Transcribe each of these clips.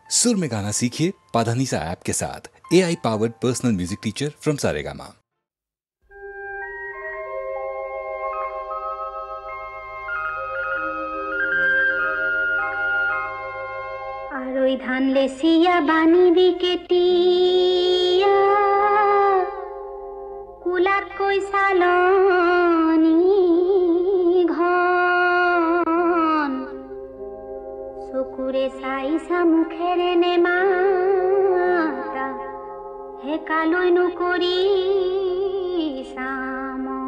सुर में गाना सीखिए पाधानीसा ऐप के साथ। AI powered personal music teacher from Saregama. आरोई धान ले सिया बानी दी केटिया कुला कोई सालोनी घन सुकुरे साई सामुखेरे ने माता हे कालोई नुकुरी सामन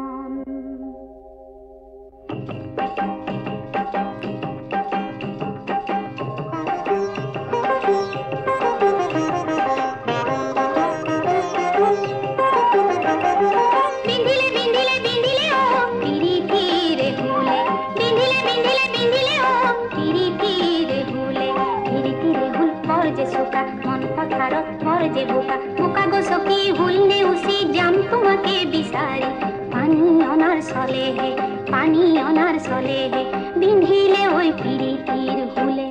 যে বোকা বোকা গো সখী ভুলনে উসি জাম তোমাকে বিসারি পানি অনার চলে হে পানি অনার চলে হে বিন্ধিলে ওই পিরিতির ভুলে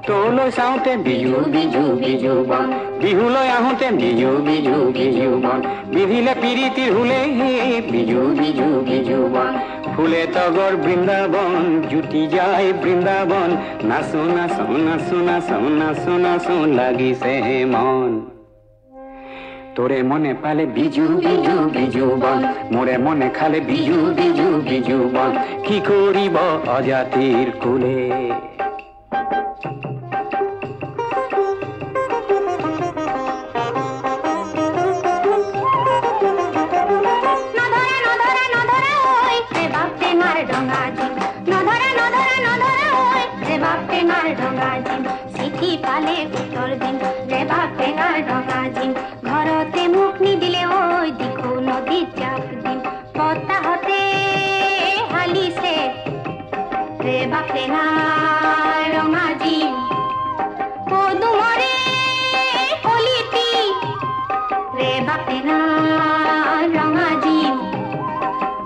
তোলৈ চাওঁতে বিজু বিজু বিজু বন বিহুলৈ আহোঁতে বিজু বিজু বিজু বন বিধিলে পিৰিতিৰ হুলে হে বিজু বিজু বিজু বন ফুলে তগৰ বৃন্দাবন জুটি যায় বৃন্দাবন নাচো নাচো নাচো নাচো নাচো নাচো লাগিছে মন তোৰে মনে পালে বিজু বিজু বিজু বন মোৰে মনে খালে বিজু বিজু বিজু বন কি কৰিব অজাতিৰ কুলে পালে উত্তর দিন রে বাপ টেঙার ডঙা দিন ঘরতে মুখ নিদিলে ওই দিকো নদীর চাপ দিন পদ্মা হতে হালিছে রে বাপ টেঙার ডঙা দিন পদুমরে কলিতি রে বাপ টেঙার ডঙা দিন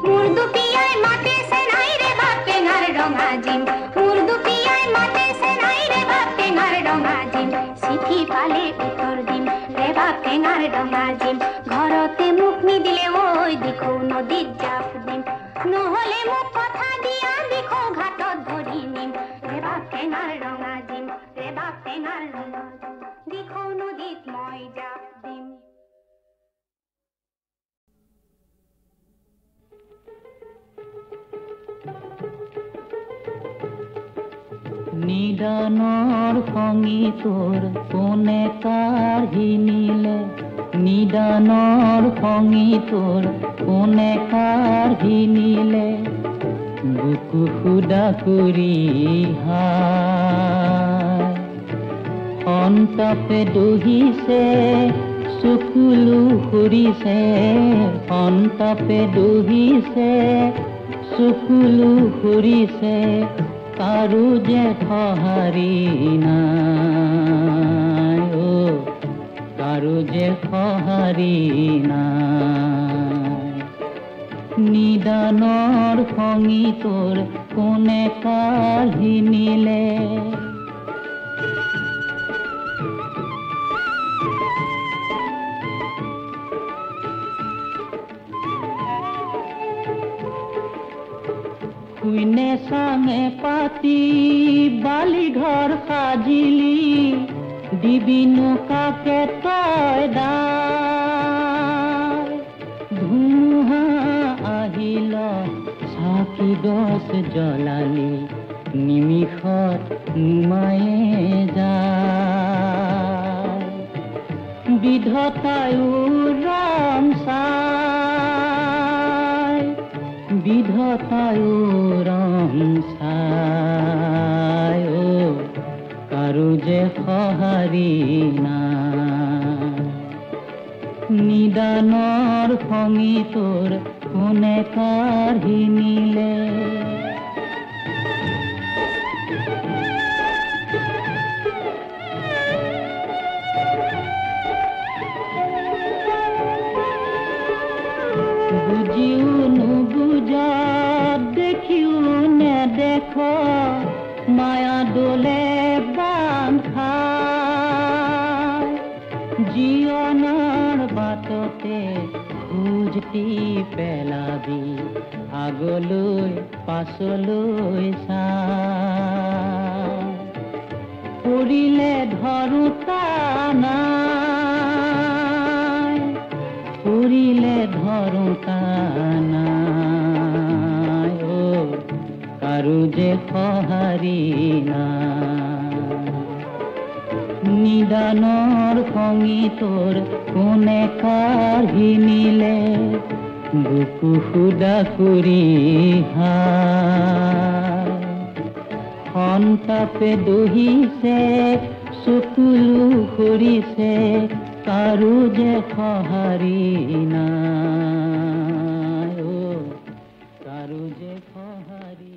মুর্দু পিয়ায় মাতে সে নাই রে বাপ টেঙার ডঙা দিন মুর্দু পিয়ায় মাতে সে নাই রে বাপ টেঙার ডঙা দিন চিঠি পালে উত্তর দিন রে বাপ টেঙার ডঙা দিন ঘরতে মুখ নিদিলে ওই দিখো নদীর জাপ দিন নহলে মুখ কথা দিয়া দিখো ঘাটত ধরি নিম রে বাপ টেঙার ডঙা দিন রে বাপ টেঙার ডঙা দিন দিখো নদীত মই জাপ দিম নিদানৰ সঙী তোৰ কোনে কাঢ়ি নিলে নিদানৰ সঙী তোৰ কোনে কাঢ়ি নিলে বুকু সুদা কৰি হায় সন্তাপে দহিছে চকুলো সৰিছে সন্তাপে দহিছে চকুলো সৰিছে কাৰো যে সহাৰি নাই ও কাৰো যে সহাৰি নাই নিদানৰ সঙী তোৰ কোনে কাঢ়ি নিলে শুইনে চাঙে পাতি বালি ঘৰ সাজিলি দিবিনো কাকে তই দাই ধুমুহা আহিল চাকি গছ জ্বলালি নিমিষত নুমায়ে যায় বিধতায়ো ৰং চাই বিধতায়ো ৰং চাই ও কাৰো যে সহাৰি নাই নিদানৰ সঙী তোৰ কোনে কাঢ়ি নিলে বুঝিও নুবুজা দেখিও নেদে দেখ মায়া দোলে বান্ধা জীৱনৰ বাটতে খোজটি পেলাবি আগলৈ পাছলৈ চা পৰিলে ধৰোতা নাই পৰিলে ধৰোতা নাই অ কাৰো যে সঁহাৰি নাই নিদানৰ সংগীতৰ কোনে কাঢ়ি নিলে বুকু সুদা কৰি সন্তাপে দহিছে চকুলো সৰিছে কাৰো যে সঁহাৰি নাই অ কাৰো যে সঁহাৰি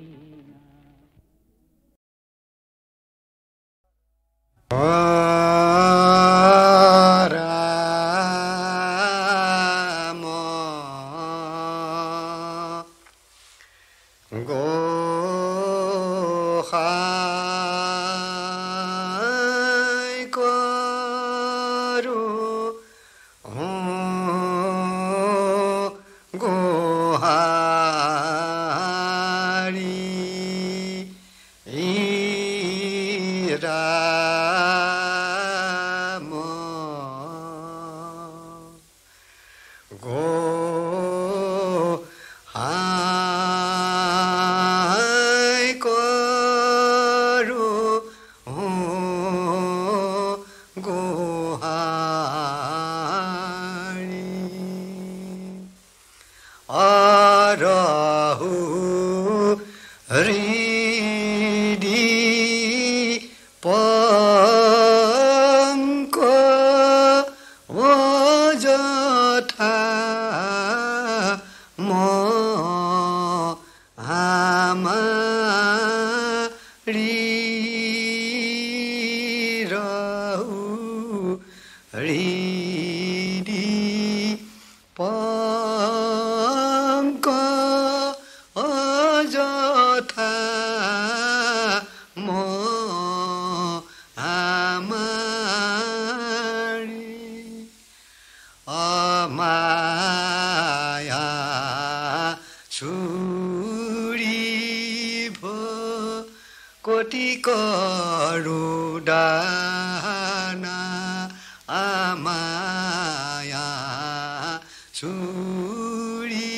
কোটি কৰু দানা আমায়া চুৰি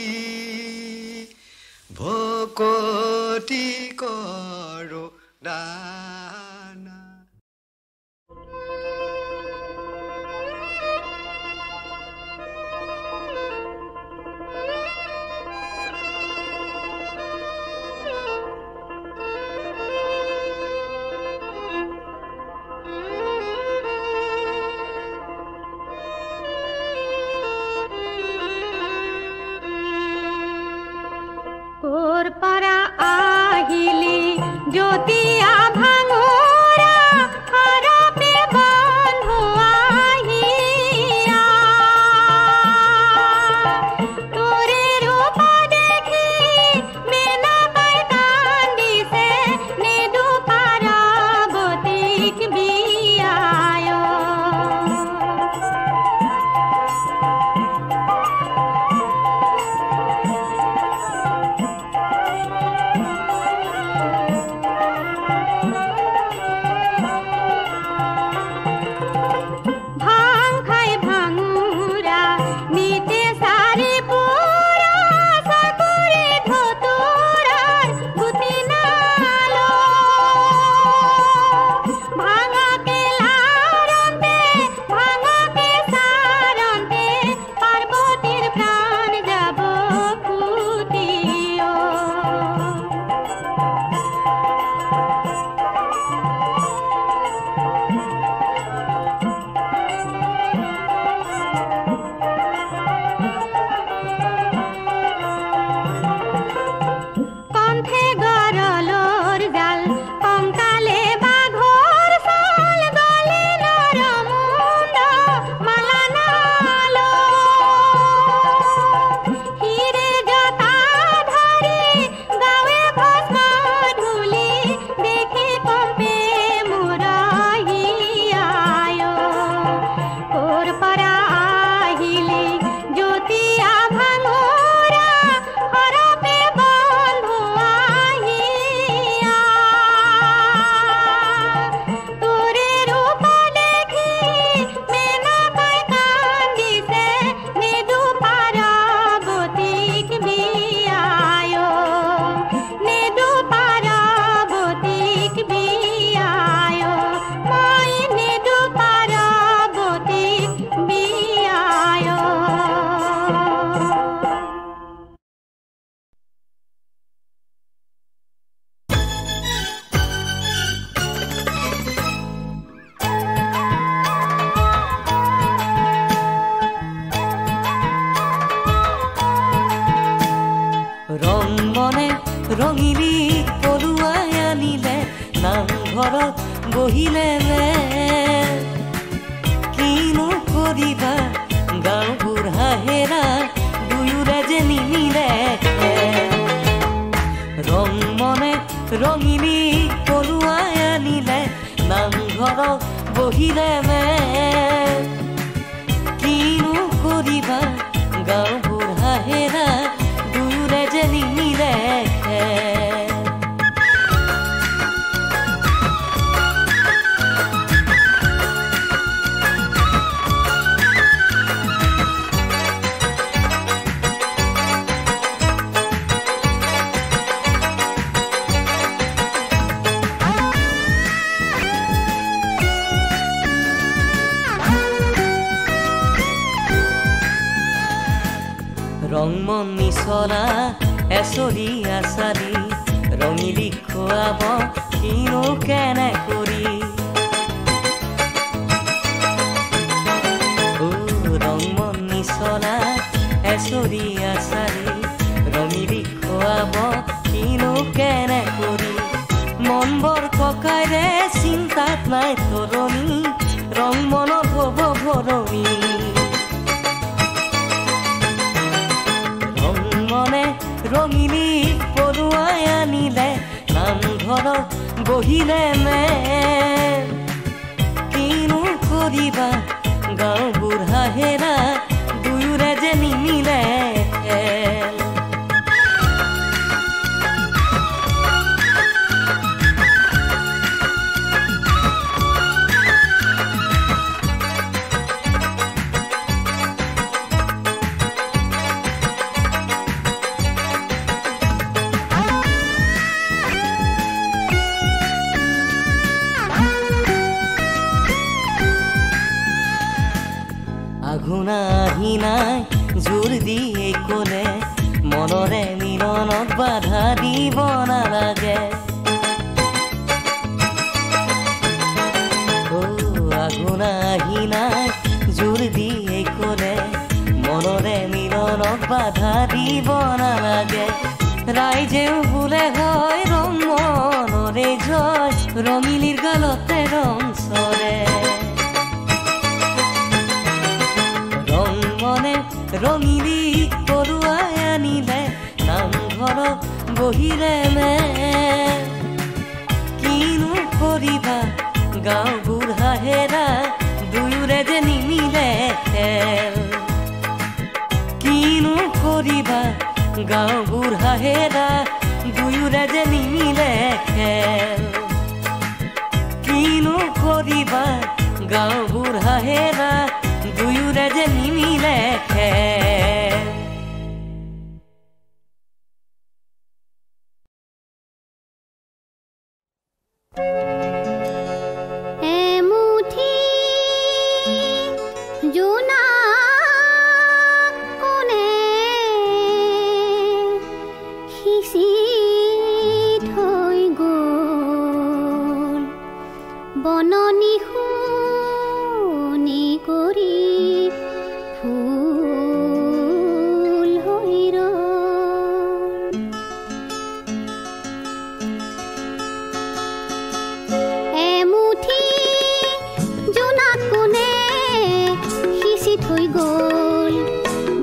ভকতি কৰু দানা। পৰা আহিলি জ্যোতি আভা ঘৰত বহিলে নে কিনো কৰিবা গাঁও বুঢ়াহেৰা দুয়োৰে যে নিমিলে ৰং মনে ৰঙিনী পৰুৱাই আনিলে নামঘৰত বহিলে নে কিনো কৰিবা গাঁও বুঢ়াহেৰা দুয়োৰে যে নিমিলে ৰংমন নিচলা এচৰি আচাৰি ৰঙিলি খুৱাব কিনো কেনে কৰি ৰংমন নিচলা এচৰি আচাৰি ৰঙিলি খুৱাব কিনো কেনে কৰি মন বৰ ককাইৰে চিন্তাত নাই তৰণি ৰং মনত হ'ব ভৰণি ৰঙিনী পৰুৱাই আনিলে নামঘৰত বহিলে নে কিনো কৰিবা গাঁও বুঢ়াহেৰা দুয়োৰে যে নিমিলে আঘোনা আহি নাই জোৰ দি ক'লে মনৰে মিলনত বাধা দিব নালাগে আঘোনা আহি নাই জোৰ দি ক'লে মনৰে মিলনত বাধা দিব নালাগে ৰাইজেও বোলে হয় ৰং মনৰে জয় ৰঙিলীৰ গালতে ৰং চৰে ৰঙিলী পৰুৱাই আনিলে নামঘৰত বহিলে নে কিনো কৰিবা গাঁও বুঢ়াহেৰা দুয়োৰে যে নিমিলে কিনো কৰিবা গাঁও বুঢ়াহেৰা দুয়োৰে যে নিমিলে কিনো কৰিবা গাঁও বুঢ়াহেৰা দুয়োৰে যে নিমিলে এমুঠি জোনা কোনে সিঁচি থৈ গ'ল বননি শুনি কৰি ফুল হৈ ৰ'ল এমুঠি জোনাক কোনে সিঁচি থৈ গ'ল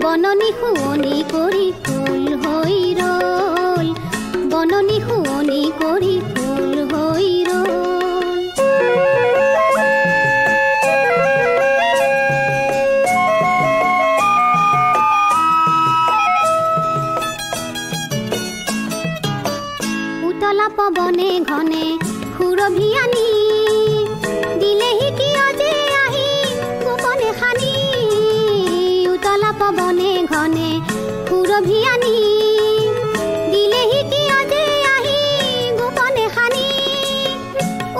বননি শুৱনি কৰি ফুল হৈ ৰ'ল বননি শুৱনি কৰি ফুল হৈ ৰ'ল পৱনে ঘনে সুৰভি আনি দিলেহি কিয় যে আহি গোপনে সানি উতলা পৱনে ঘনে সুৰভি আনি দিলেহি কিয় যে আহি গোপনে সানি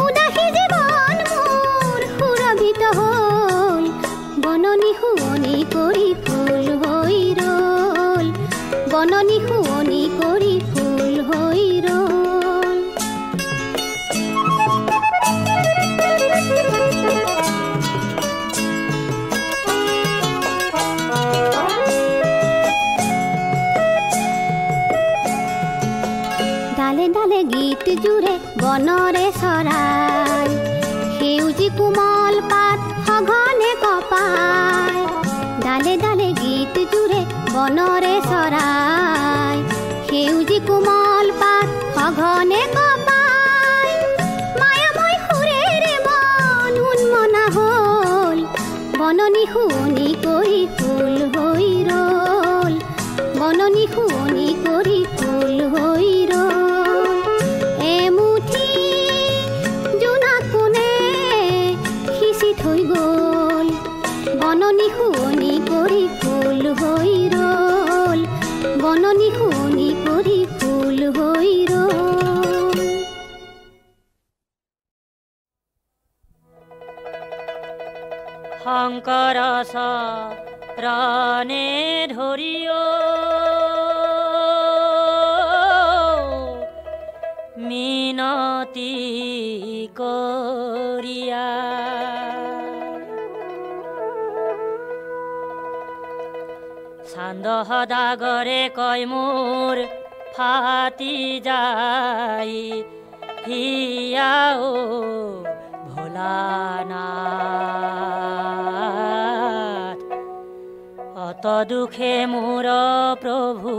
উদাসী জীৱন মোৰ সুৰভিত হ'ল বননি শুৱনি কৰি ফুল হৈ ৰ'ল বননি শুৱনি কৰি ফুল হৈ ৰ'ল জুৰে বনৰে চৰাই সেউজী কোমল পাত সঘনে কপাই ডালে ডালে গীত জুৰে বনৰে চৰাই সেউজী কোমল পাত সঘনে কপাই মায়াময় সুৰেৰে মন উন্মনা হ'ল বননি শুনি কৰি ফুল হৈ ৰল বননি শুনি কৰি ফুল হৈ ৰল এমুঠি জোনা কোনে সিঁচি থৈ গ'ল বননি শুনি কৰি ফুল হৈ ৰল বননি শুনি কৰি ফুল হৈ ৰল শংকৰ চৰণে ধৰিও মিনতি কৰিয়া চান্দ সদাগৰে কয় মোৰ ফাটি যায় হিয়াও ভোলানাথ অত দুখে মোৰ প্ৰভু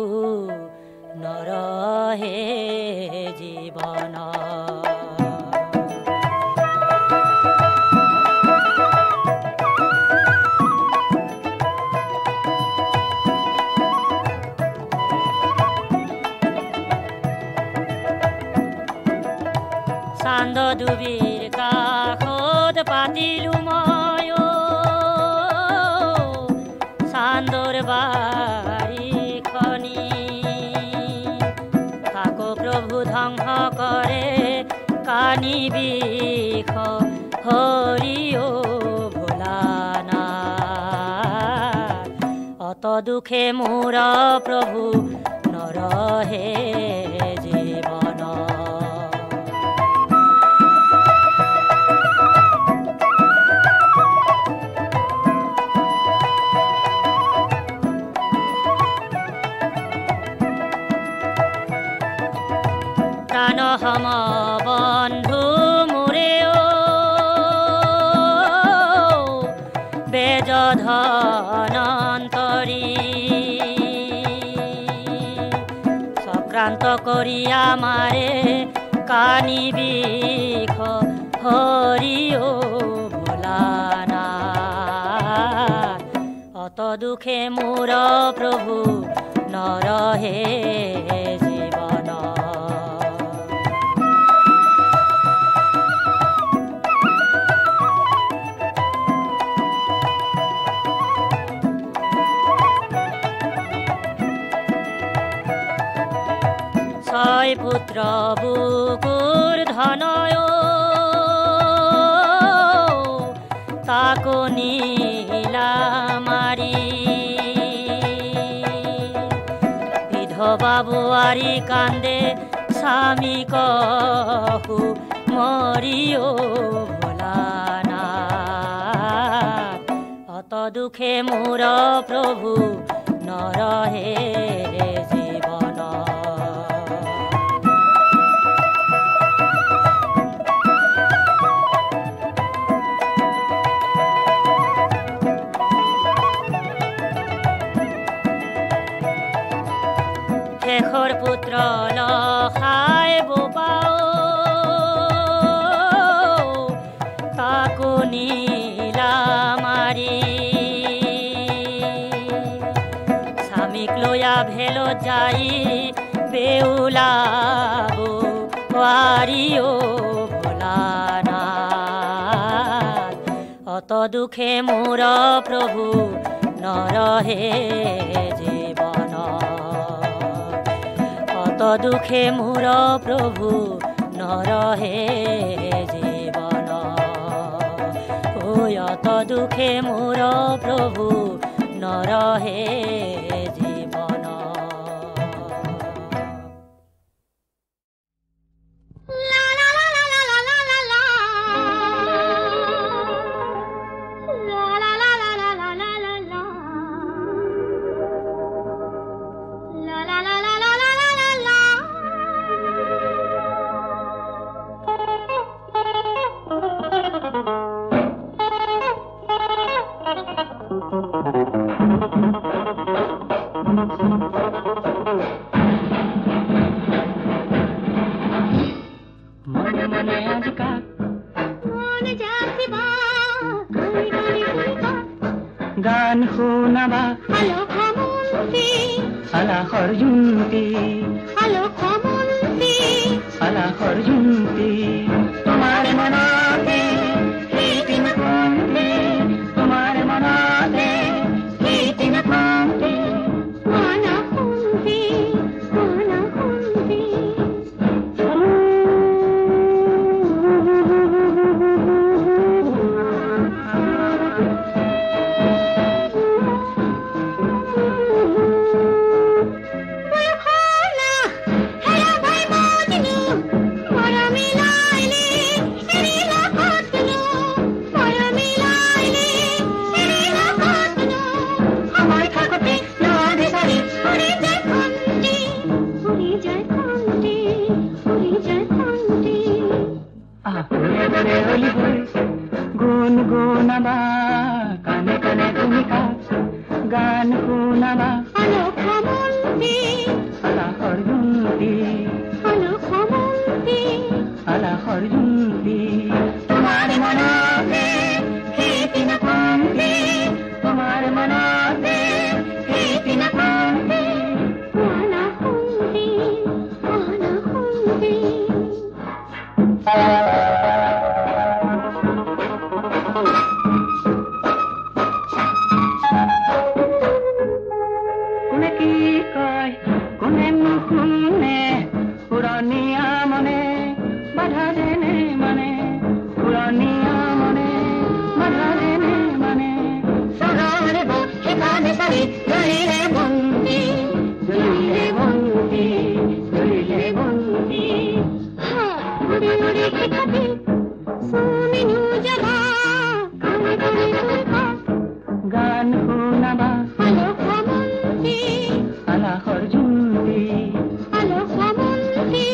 নৰহে জীৱন চান্দ ডুবিৰ কাষত পাতিলো মই চান্দৰ বাৰীখনি তাকো প্ৰভু ধ্বংস কৰে কানি বিষ হৰিও ভোলানাথ অত দুখে মোৰ প্ৰভু নৰহে জীৱন প্ৰাণ সম বন্ধু মোৰেও বেজ ধনন্তৰী চক্ৰান্ত কৰি আমাৰে কানি বিষ হৰিও ভোলানাথ অত দুখে মোৰ প্ৰভু নৰহে জীৱন ছয় পুত্ৰ বুকুৰ ধনয় তাকো নীলা মাৰি বিধৱা বোৱাৰী কান্দে স্বামী কহু মৰিও ভোলানাথ অত দুখে মোৰ প্ৰভু নৰহে জীৱন শেষৰ পুত্ৰ লখাই বোপাও তাকো নীলা মাৰি স্বামীক লৈয়া ভেলত যাই বেউলাব ৱাৰিও ভোলানাথ অত দুখে মোৰ প্ৰভু নৰহে জীৱন অত দুখে মোৰ প্ৰভু নৰহে জীৱন অত দুখে মোৰ প্ৰভু নৰহে জীৱন মনে আজ কাক মনে যাচ্ছে বা গানে গানে গানে গান শুনাবা আলো খমন্তি আলাহৰ জুন্তি আলো খমন্তি আলাহৰ জুন্তি তোমাৰ মনতে প্ৰীতিম কন্তি তোমাৰ মনতে প্ৰীতিম কন্তি মানা খুন্তি মানা খুন্তি গুণ গুণাবা কানে কানে তুমি কাক গান শুনাবা আলো খমন্তি আলাহৰ জুন্তি আলো খমন্তি আলাহৰ জুন্তি তোমাৰ মনতে প্ৰীতিম কন্তি তোমাৰ মনতে প্ৰীতিম কন্তি মানা খুন্তি মানা খুন্তি কোনে কি কয় কোনে নুশুনে পুৰণীয়া মনে বাধা দেনে মানে পুৰণীয়া মনে বাধা দেনে মানে সগারে সেখানে সারি ধরিলে বন্দি জ্বলিলে বন্তি জ্বলিলে বন্তি উড়ি উড়ি খেতে সুমিনু যাবা কানে কানে শুনবা গান শুনাবা আলো খমন্তি আলাহৰ জুন্তি আলো খমন্তি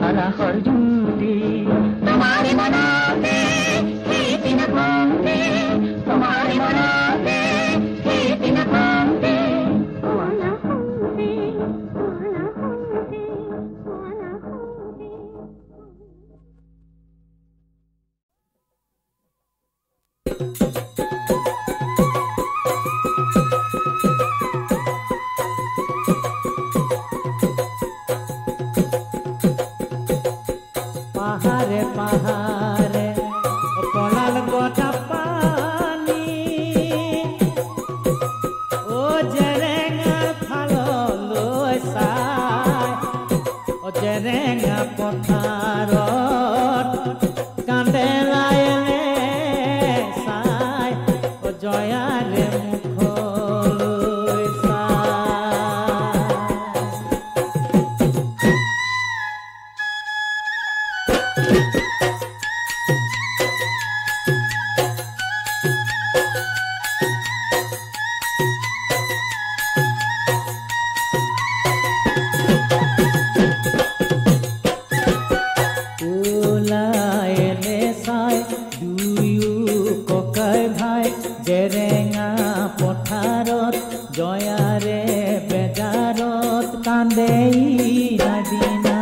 আলাহৰ জুন্তি তোমাৰ মনতে প্ৰীতিম কন্তি তোমাৰ মনতে প্ৰীতিম কন্তি মানা খুন্তি মানা খুন্তি মানা খুন্তি পাহাৰে পাহাৰে পলাল গটা পানী ও জেৰেঙাৰ ফাললৈ চাই ও জেৰেঙা পথাৰত কান্দে লায়েনে চাই ও জয়াৰে মুখলৈ চাই ওলায়েনে চাই দুয়ো ককাই ভাই জেৰেঙা পথাৰত জয়াৰে বেজাৰত কান্দে নাদিনা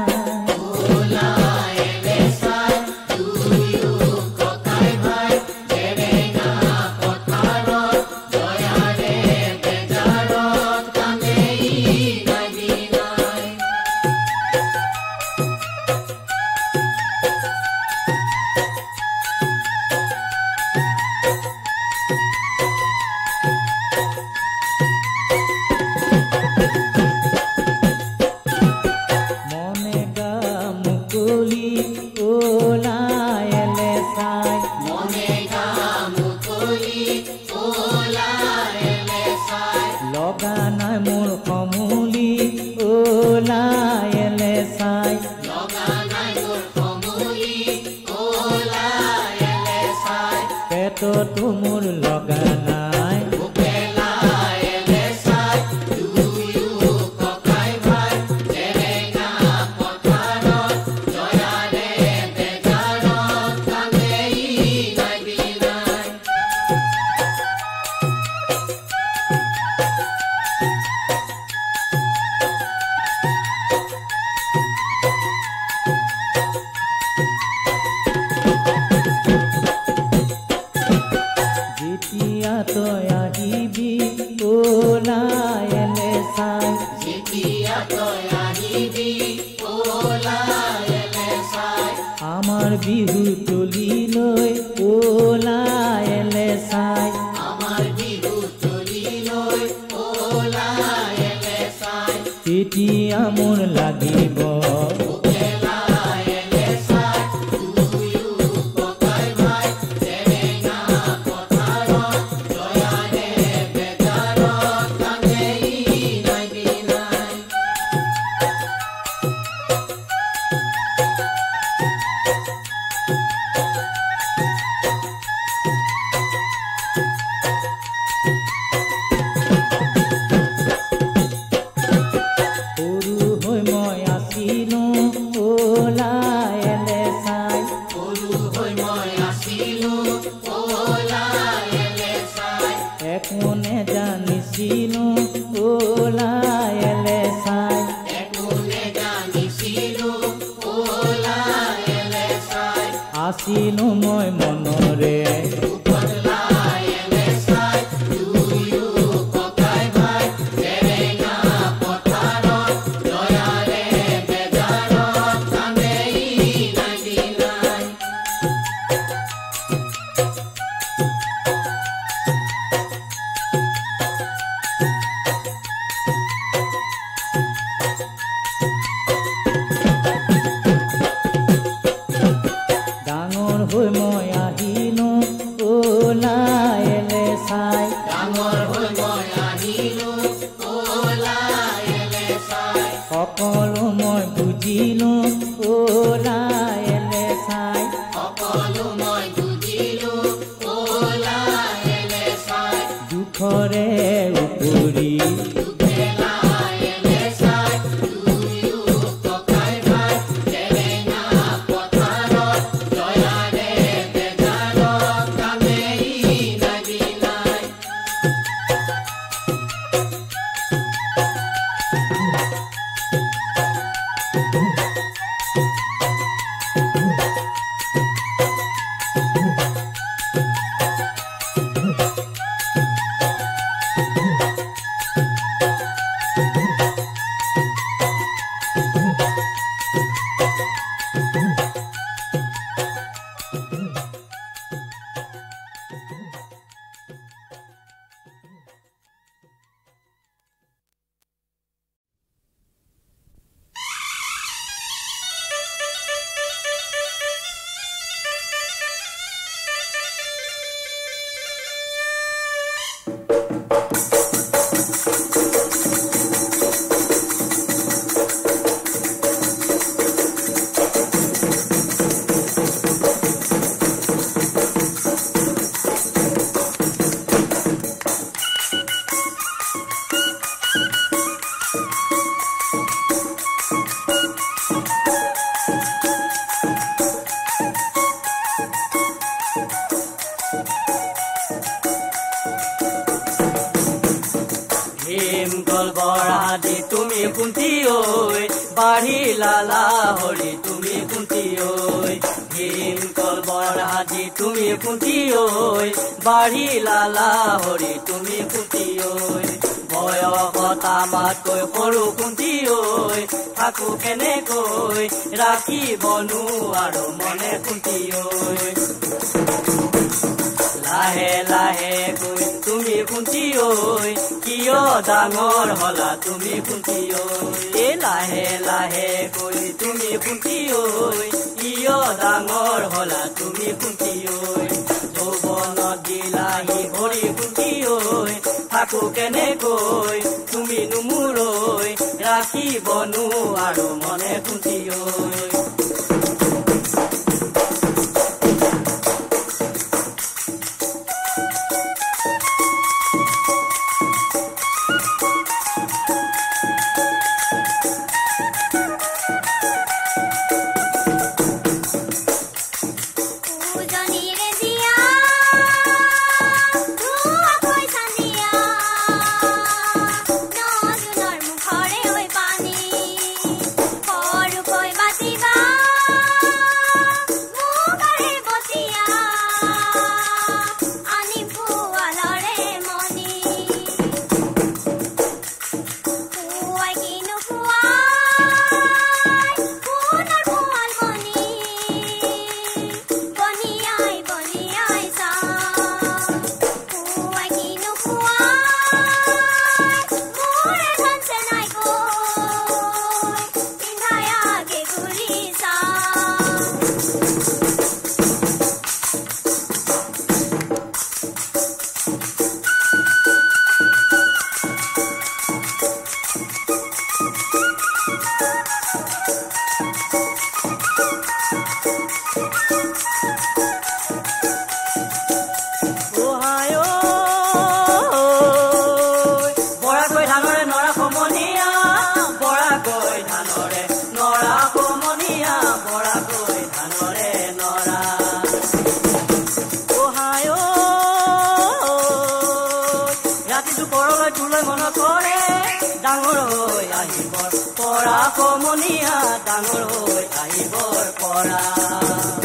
মনে গা মুকলি ওলায়েলে চাই লগা নাই মোৰ কমলি ওলায়েলে চাই পেটতো মোৰ লগা নাই বিহু তলিলৈ ওলাই এলে চাই তেতিয়া মোৰ লাগিব আছিলো মই মনৰে সকলো মই বুজিলো ওলাই এলে চাই দুখৰে উপৰি তুমি কুন্তি ঐ বাঢ়ি লালা হৰি তুমি কুন্তি ঐ ভীম কলবৰ হাজি তুমি কুন্তি ঐ বাঢ়ি লালা হৰি তুমি কুন্তি ঐ বয়সত আমাতকৈ সৰু কুন্তি ঐ থাকো কেনেকৈ ৰাখিবনো আৰু মনে কুন্তি ঐ লাহে লাহে গৈ তুমি কুন্তি ঐ কিয় ডাঙৰ হলা তুমি কুন্তি ঐ লাহে লাহে গৈ তুমি কুন্তি ঐ কিয় ডাঙৰ হলা তুমি কুন্তি ঐ যৌৱনত দিলাহি ভৰি কুন্তি ঐ থাকো কেনেকৈ তুমি নুমুৰ ৰাখিবনো আৰু মনে কুন্তি ঐ Bye. সমনীয়া ডাঙৰ হৈ আহিবৰ পৰা